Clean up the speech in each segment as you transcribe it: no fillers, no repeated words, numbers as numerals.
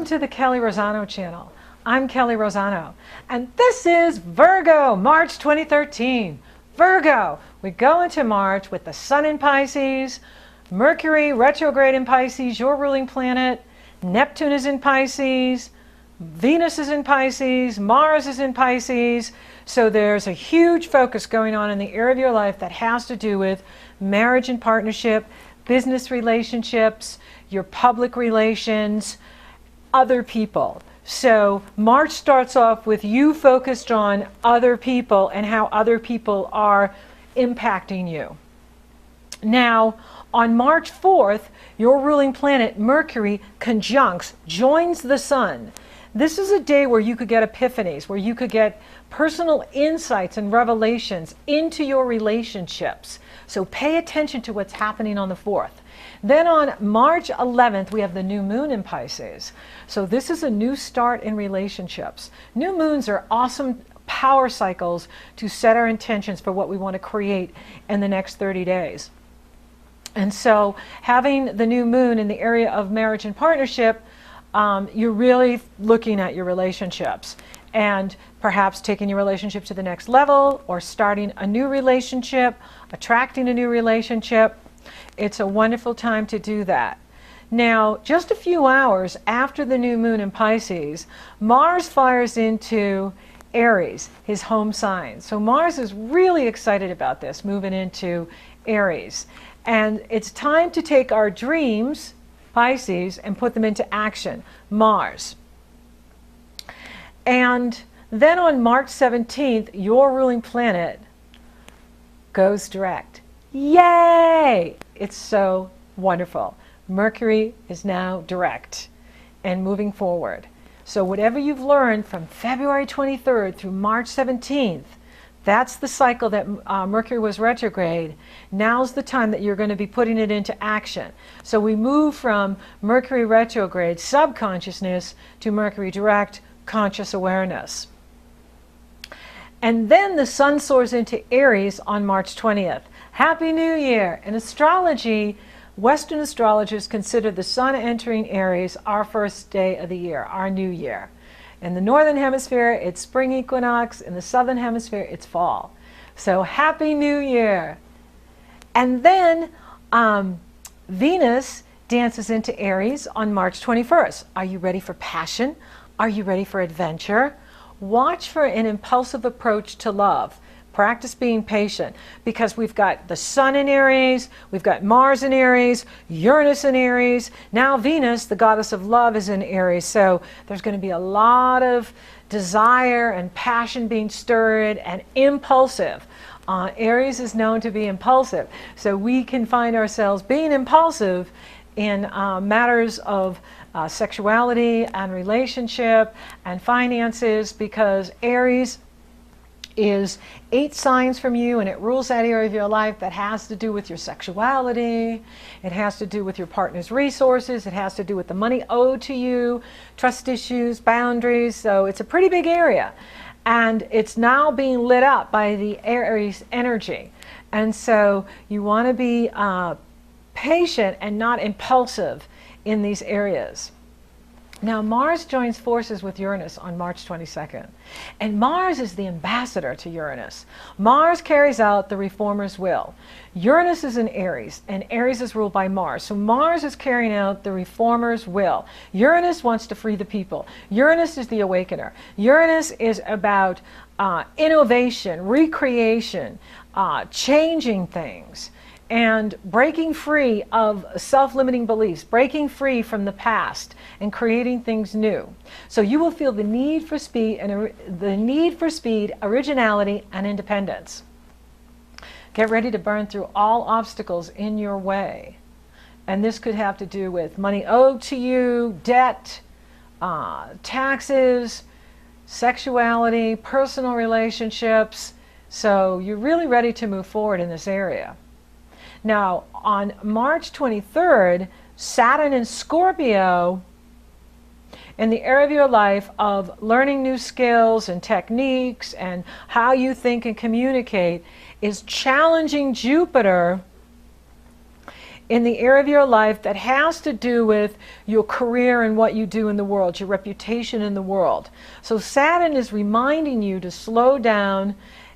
Welcome to the Kelley Rosano channel. I'm Kelley Rosano, and this is Virgo, March 2013. Virgo, we go into March with the Sun in Pisces, Mercury retrograde in Pisces, your ruling planet, Neptune is in Pisces, Venus is in Pisces, Mars is in Pisces. So there's a huge focus going on in the area of your life that has to do with marriage and partnership, business relationships, your public relations, other people. So March starts off with you focused on other people and how other people are impacting you. Now, on March 4th, your ruling planet, Mercury, joins the Sun. This is a day where you could get epiphanies, where you could get personal insights and revelations into your relationships. So pay attention to what's happening on the 4th. Then on March 11th, we have the new moon in Pisces. So this is a new start in relationships. New moons are awesome power cycles to set our intentions for what we want to create in the next 30 days. And so having the new moon in the area of marriage and partnership, you're really looking at your relationships and perhaps taking your relationship to the next level or starting a new relationship, attracting a new relationship. It's a wonderful time to do that. Now, just a few hours after the new moon in Pisces, Mars fires into Aries, his home sign. So Mars is really excited about this, moving into Aries. And it's time to take our dreams, Pisces, and put them into action, Mars. And then on March 17th, your ruling planet goes direct. Yay! It's so wonderful. Mercury is now direct and moving forward. So whatever you've learned from February 23rd through March 17th, that's the cycle that Mercury was retrograde. Now's the time that you're going to be putting it into action. So we move from Mercury retrograde, subconsciousness, to Mercury direct, conscious awareness. And then the Sun soars into Aries on March 20th. Happy New Year! In astrology, Western astrologers consider the Sun entering Aries our first day of the year, our new year. In the Northern Hemisphere, it's spring equinox. In the Southern Hemisphere, it's fall. So Happy New Year! And then Venus dances into Aries on March 21st. Are you ready for passion? Are you ready for adventure? Watch for an impulsive approach to love. Practice being patient, because we've got the Sun in Aries, we've got Mars in Aries, Uranus in Aries. Now Venus, the goddess of love, is in Aries. So there's going to be a lot of desire and passion being stirred and impulsive. Aries is known to be impulsive. So we can find ourselves being impulsive in matters of sexuality and relationship and finances, because Aries is 8 signs from you, and it rules that area of your life that has to do with your sexuality, it has to do with your partner's resources, it has to do with the money owed to you, trust issues, boundaries. So it's a pretty big area, and it's now being lit up by the Aries energy. And so you want to be patient and not impulsive in these areas. Now Mars joins forces with Uranus on March 22nd, and Mars is the ambassador to Uranus. Mars carries out the reformer's will. Uranus is in Aries, and Aries is ruled by Mars. So Mars is carrying out the reformer's will. Uranus wants to free the people. Uranus is the awakener. Uranus is about innovation, recreation, changing things, and breaking free of self-limiting beliefs, breaking free from the past and creating things new. So you will feel the need for speed, originality, and independence. Get ready to burn through all obstacles in your way. And this could have to do with money owed to you, debt, taxes, sexuality, personal relationships. So you're really ready to move forward in this area. Now, on March 23rd, Saturn in Scorpio, in the area of your life of learning new skills and techniques and how you think and communicate, is challenging Jupiter in the area of your life that has to do with your career and what you do in the world, your reputation in the world. So Saturn is reminding you to slow down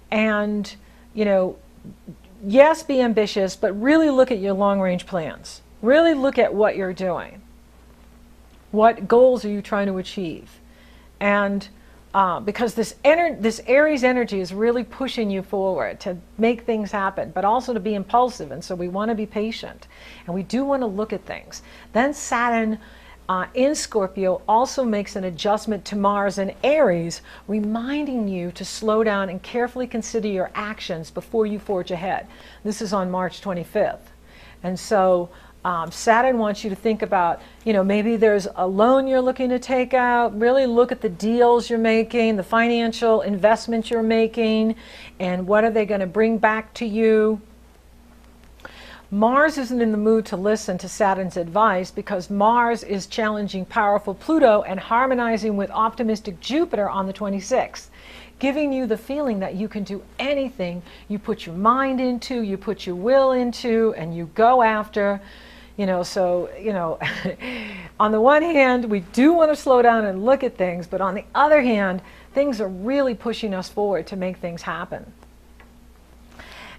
and, yes, be ambitious, but really look at your long-range plans. Really look at what you're doing. What goals are you trying to achieve? And because this Aries energy is really pushing you forward to make things happen, but also to be impulsive. And so we want to be patient. And we do want to look at things. Then Saturn in Scorpio also makes an adjustment to Mars in Aries, reminding you to slow down and carefully consider your actions before you forge ahead. This is on March 25th. And so Saturn wants you to think about, maybe there's a loan you're looking to take out. Really look at the deals you're making, the financial investments you're making, and what are they going to bring back to you. Mars isn't in the mood to listen to Saturn's advice because Mars is challenging powerful Pluto and harmonizing with optimistic Jupiter on the 26th, giving you the feeling that you can do anything you put your mind into, you put your will into, and you go after. On the one hand, we do want to slow down and look at things, but on the other hand, things are really pushing us forward to make things happen.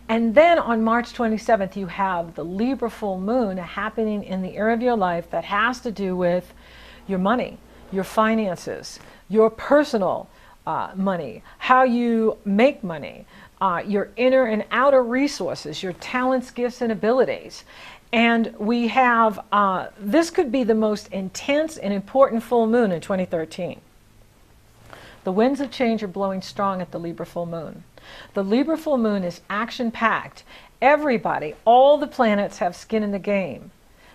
And then on March 27th, you have the Libra full moon happening in the area of your life that has to do with your money, your finances, your personal money, how you make money, your inner and outer resources, your talents, gifts, and abilities. And we have, this could be the most intense and important full moon in 2013. The winds of change are blowing strong at the Libra full moon. The Libra full moon is action-packed. Everybody, all the planets have skin in the game.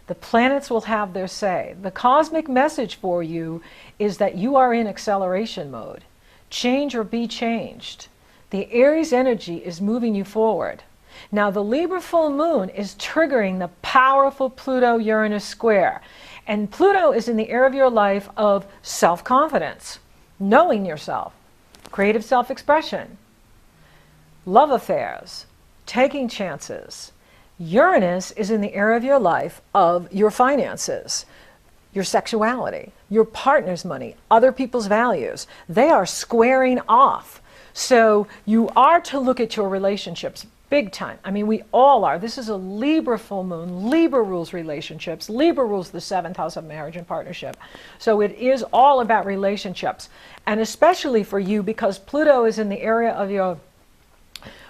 The planets will have their say. The cosmic message for you is that you are in acceleration mode. Change or be changed. The Aries energy is moving you forward. Now, the Libra full moon is triggering the powerful Pluto-Uranus square. And Pluto is in the area of your life of self-confidence, knowing yourself, creative self-expression, love affairs, taking chances. Uranus is in the area of your life of your finances, your sexuality, your partner's money, other people's values. They are squaring off. So you are to look at your relationships big time. I mean, we all are. This is a Libra full moon. Libra rules relationships. Libra rules the 7th house of marriage and partnership. So it is all about relationships. And especially for you, because Pluto is in the area of your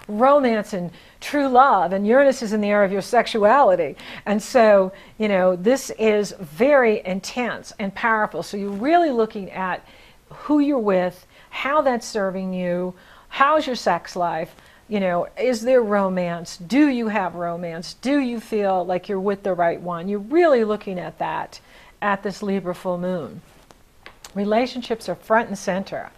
romance and true love, and Uranus is in the area of your sexuality. And so, this is very intense and powerful. So you're really looking at who you're with, how that's serving you, how's your sex life, is there romance? Do you have romance? Do you feel like you're with the right one? You're really looking at that at this Libra full moon. Relationships are front and center.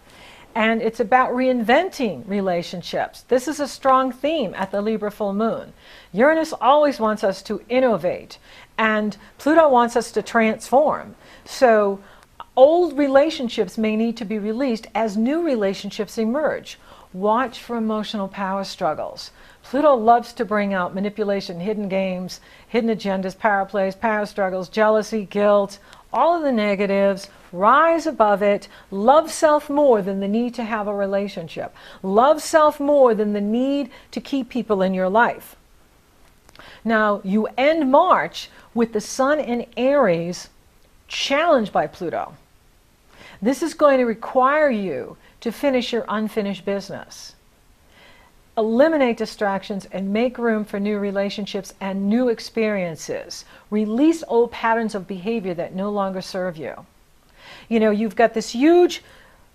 And it's about reinventing relationships. This is a strong theme at the Libra full moon. Uranus always wants us to innovate, and Pluto wants us to transform. So old relationships may need to be released as new relationships emerge. Watch for emotional power struggles. Pluto loves to bring out manipulation, hidden games, hidden agendas, power plays, power struggles, jealousy, guilt, all of the negatives. Rise above it. Love self more than the need to have a relationship. Love self more than the need to keep people in your life. Now, you end March with the Sun in Aries challenged by Pluto. This is going to require you to finish your unfinished business. Eliminate distractions and make room for new relationships and new experiences. Release old patterns of behavior that no longer serve you. You've got this huge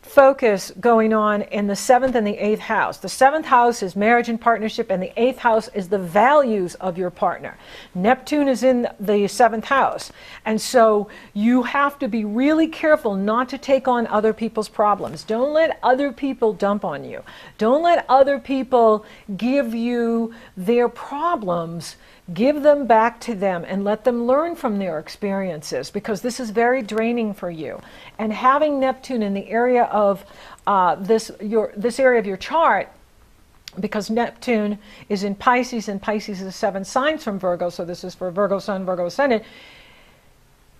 focus going on in the 7th and the 8th house. The 7th house is marriage and partnership, and the 8th house is the values of your partner. Neptune is in the 7th house. And so you have to be really careful not to take on other people's problems. Don't let other people dump on you. Don't let other people give you their problems. Give them back to them and let them learn from their experiences, because this is very draining for you. And having Neptune in the area of this area of your chart because Neptune is in Pisces, and Pisces is 7 signs from Virgo, so this is for Virgo Sun, Virgo Ascendant.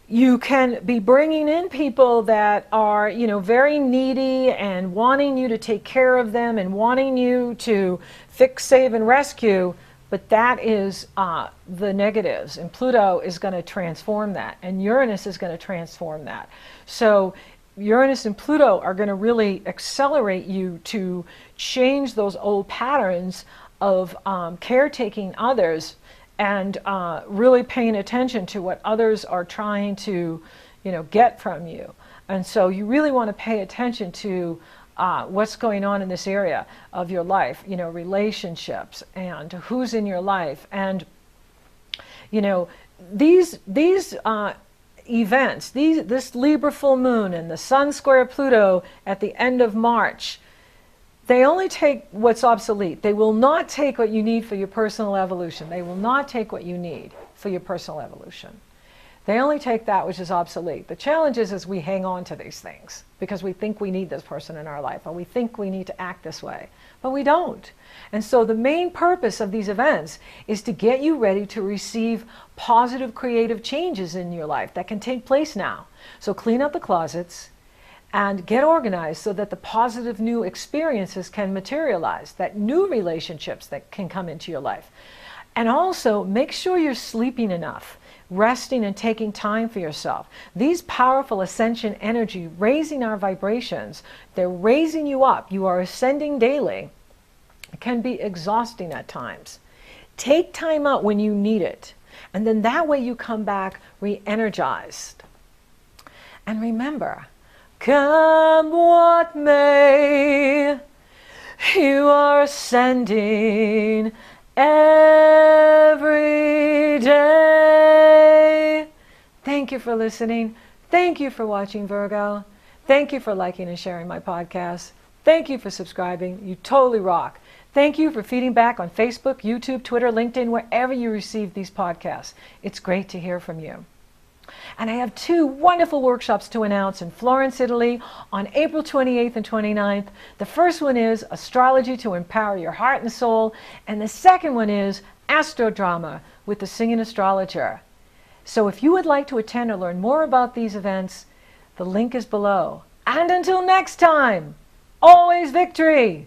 You can be bringing in people that are, you know, very needy and wanting you to take care of them and wanting you to fix, save, and rescue, but that is the negatives, and Pluto is going to transform that, and Uranus is going to transform that. So Uranus and Pluto are going to really accelerate you to change those old patterns of caretaking others and really paying attention to what others are trying to, you know, get from you. And so you really want to pay attention to what's going on in this area of your life, you know, relationships and who's in your life. And, you know, these events, this Libra full moon and the Sun square Pluto at the end of March, they only take what's obsolete. They will not take what you need for your personal evolution. They will not take what you need for your personal evolution. They only take that which is obsolete. The challenge is we hang on to these things because we think we need this person in our life, or we think we need to act this way, but we don't. And so the main purpose of these events is to get you ready to receive positive creative changes in your life that can take place now. So clean up the closets and get organized so that the positive new experiences can materialize, that new relationships that can come into your life. And also make sure you're sleeping enough, resting and taking time for yourself. These powerful ascension energy, raising our vibrations, they're raising you up. You are ascending daily. It can be exhausting at times. Take time out when you need it. And then that way you come back re-energized. And remember, come what may, you are ascending every day. Thank you for listening. Thank you for watching, Virgo. Thank you for liking and sharing my podcast. Thank you for subscribing. You totally rock. Thank you for feeding back on Facebook, YouTube, Twitter, LinkedIn, wherever you receive these podcasts. It's great to hear from you. And I have 2 wonderful workshops to announce in Florence, Italy on April 28th and 29th. The first one is Astrology to Empower Your Heart and Soul. And the second one is Astrodrama with the Singing Astrologer. So if you would like to attend or learn more about these events, the link is below. And until next time, always victory!